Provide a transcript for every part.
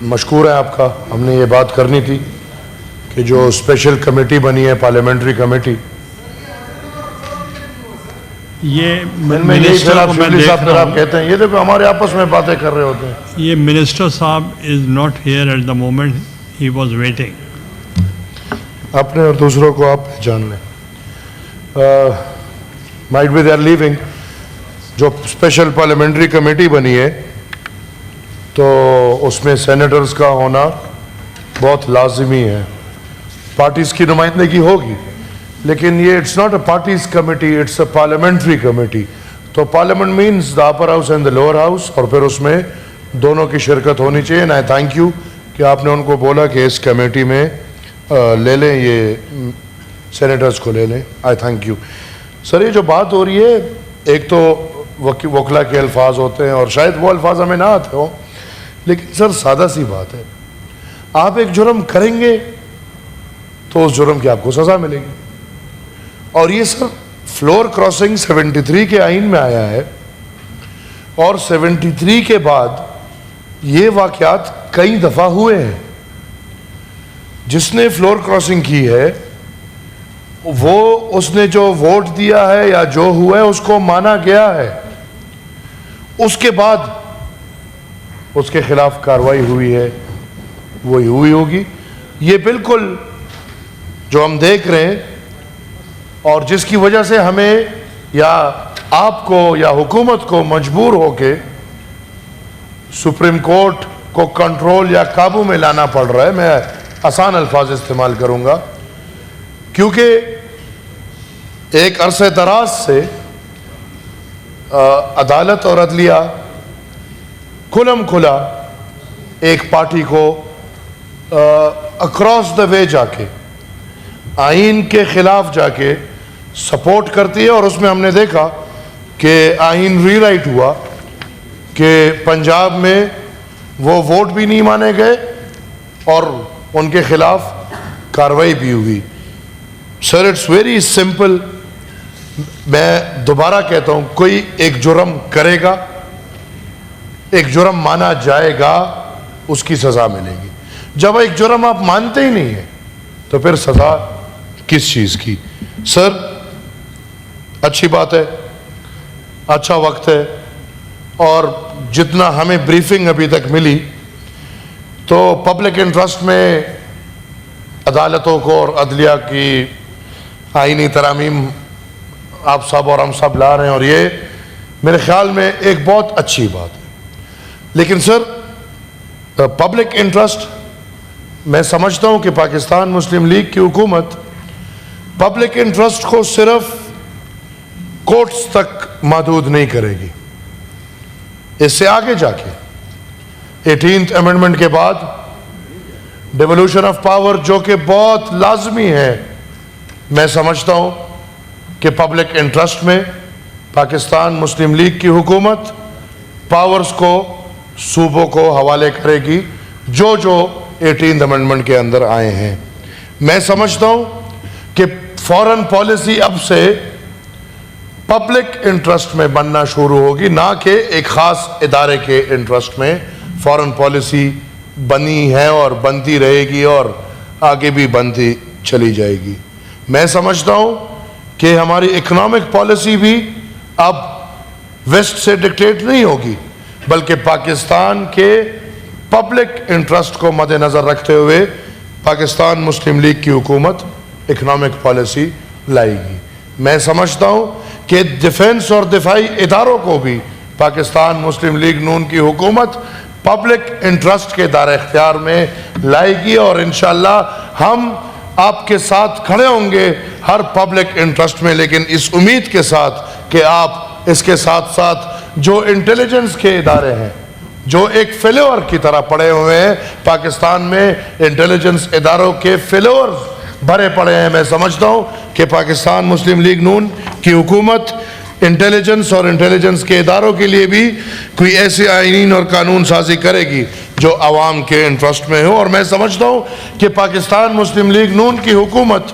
مشکور ہے آپ کا. ہم نے یہ بات کرنی تھی کہ جو اسپیشل کمیٹی بنی ہے پارلیمنٹری کمیٹی, یہ منسٹر آپ کہتے ہیں یہ تو ہمارے آپس میں باتیں کر رہے ہوتے ہیں. یہ منسٹر صاحب is not here at the moment, he was waiting. اپنے اور دوسروں کو آپ پہچان لیں. Might be they are living. جو اسپیشل پارلیمنٹری کمیٹی بنی ہے تو اس میں سینیٹرز کا ہونا بہت لازمی ہے. پارٹیز کی نمائندگی ہوگی لیکن یہ it's not a parties committee, it's a parliamentary committee. تو parliament means the upper house and the lower house, اور پھر اس میں دونوں کی شرکت ہونی چاہیے. اینڈ آئی تھینک یو کہ آپ نے ان کو بولا کہ اس کمیٹی میں لے لیں, یہ سینیٹرز کو لے لیں. آئی تھینک یو سر. یہ جو بات ہو رہی ہے, ایک تو وکلا کے الفاظ ہوتے ہیں اور شاید وہ الفاظ ہمیں نہ آتے ہوں, لیکن سر سادہ سی بات ہے, آپ ایک جرم کریں گے تو اس جرم کی آپ کو سزا ملے گی. اور یہ سر فلور کراسنگ 73 کے آئین میں آیا ہے, اور 73 کے بعد یہ واقعات کئی دفعہ ہوئے ہیں. جس نے فلور کراسنگ کی ہے وہ اس نے جو ووٹ دیا ہے یا جو ہوا ہے اس کو مانا گیا ہے, اس کے بعد اس کے خلاف کارروائی ہوئی ہے, وہی ہوئی ہوگی. یہ بالکل جو ہم دیکھ رہے ہیں اور جس کی وجہ سے ہمیں یا آپ کو یا حکومت کو مجبور ہو کے سپریم کورٹ کو کنٹرول یا قابو میں لانا پڑ رہا ہے. میں آسان الفاظ استعمال کروں گا کیونکہ ایک عرصہ دراز سے عدالت اور عدلیہ کھلم کھلا ایک پارٹی کو اکراس دا وے جا کے آئین کے خلاف جا کے سپورٹ کرتی ہے. اور اس میں ہم نے دیکھا کہ آئین ری رائٹ ہوا کہ پنجاب میں وہ ووٹ بھی نہیں مانے گئے اور ان کے خلاف کارروائی بھی ہوئی. Sir it's very simple. میں دوبارہ کہتا ہوں, کوئی ایک جرم کرے گا, ایک جرم مانا جائے گا, اس کی سزا ملے گی. جب ایک جرم آپ مانتے ہی نہیں ہیں تو پھر سزا کس چیز کی؟ سر اچھی بات ہے, اچھا وقت ہے, اور جتنا ہمیں بریفنگ ابھی تک ملی تو پبلک انٹرسٹ میں عدالتوں کو اور عدلیہ کی آئینی ترامیم آپ سب اور ہم سب لا رہے ہیں, اور یہ میرے خیال میں ایک بہت اچھی بات ہے. لیکن سر پبلک انٹرسٹ, میں سمجھتا ہوں کہ پاکستان مسلم لیگ کی حکومت پبلک انٹرسٹ کو صرف کورٹس تک محدود نہیں کرے گی. اس سے آگے جا کے 18th امینڈمنٹ کے بعد ڈیولوشن آف پاور جو کہ بہت لازمی ہے, میں سمجھتا ہوں کہ پبلک انٹرسٹ میں پاکستان مسلم لیگ کی حکومت پاورز کو صوبوں کو حوالے کرے گی جو 18th امینڈمنٹ کے اندر آئے ہیں. میں سمجھتا ہوں کہ فورن پالیسی اب سے پبلک انٹرسٹ میں بننا شروع ہوگی, نہ کہ ایک خاص ادارے کے انٹرسٹ میں. فورن پالیسی بنی ہے اور بنتی رہے گی اور آگے بھی بنتی چلی جائے گی. میں سمجھتا ہوں کہ ہماری اکنامک پالیسی بھی اب ویسٹ سے ڈکٹیٹ نہیں ہوگی, بلکہ پاکستان کے پبلک انٹرسٹ کو مد نظر رکھتے ہوئے پاکستان مسلم لیگ کی حکومت اکنامک پالیسی لائے گی. میں سمجھتا ہوں کہ ڈیفنس اور دفاعی اداروں کو بھی پاکستان مسلم لیگ نون کی حکومت پبلک انٹرسٹ کے دائرہ اختیار میں لائے گی, اور انشاءاللہ ہم آپ کے ساتھ کھڑے ہوں گے ہر پبلک انٹرسٹ میں, لیکن اس امید کے ساتھ کہ آپ اس کے ساتھ ساتھ جو انٹیلیجنس کے ادارے ہیں جو ایک فیلور کی طرح پڑے ہوئے ہیں, پاکستان میں انٹیلیجنس اداروں کے فیلورز بھرے پڑے ہیں. میں سمجھتا ہوں کہ پاکستان مسلم لیگ نون کی حکومت انٹیلیجنس اور انٹیلیجنس کے اداروں کے لیے بھی کوئی ایسے آئین اور قانون سازی کرے گی جو عوام کے انٹرسٹ میں ہو. اور میں سمجھتا ہوں کہ پاکستان مسلم لیگ نون کی حکومت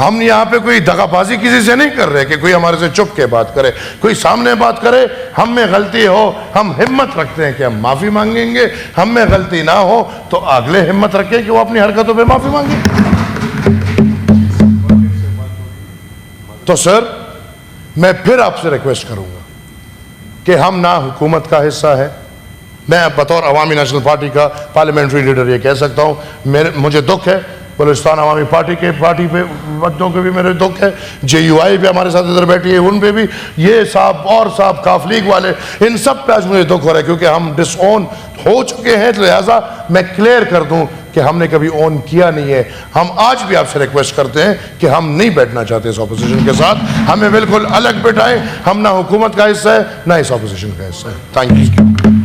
ہم یہاں پہ کوئی دغا بازی کسی سے نہیں کر رہے کہ کوئی ہمارے سے چپ کے بات کرے, کوئی سامنے بات کرے, ہم میں غلطی ہو ہم ہمت رکھتے ہیں کہ ہم معافی مانگیں گے, ہم میں غلطی نہ ہو تو اگلے ہمت رکھیں کہ وہ اپنی حرکتوں پہ معافی مانگیں. تو سر میں پھر آپ سے ریکویسٹ کروں گا کہ ہم نہ حکومت کا حصہ ہے, میں بطور عوامی نیشنل پارٹی کا پارلیمنٹری لیڈر یہ کہہ سکتا ہوں, مجھے دکھ ہے بلوچستان عوامی پارٹی پہ بچوں کے بھی میرے دکھ ہے, جے یو آئی پہ ہمارے ساتھ ادھر بیٹھی ہے ان پہ بھی, یہ صاحب اور صاحب کاف لیگ والے, ان سب پہ آج مجھے دکھ ہو رہا ہے کیونکہ ہم ڈس اون ہو چکے ہیں. لہٰذا میں کلیئر کر دوں کہ ہم نے کبھی اون کیا نہیں ہے. ہم آج بھی آپ سے ریکویسٹ کرتے ہیں کہ ہم نہیں بیٹھنا چاہتے اس اپوزیشن کے ساتھ, ہمیں بالکل الگ بٹھائیں. ہم نہ حکومت کا حصہ ہے نہ اس اپوزیشن کا حصہ ہے. Thank you.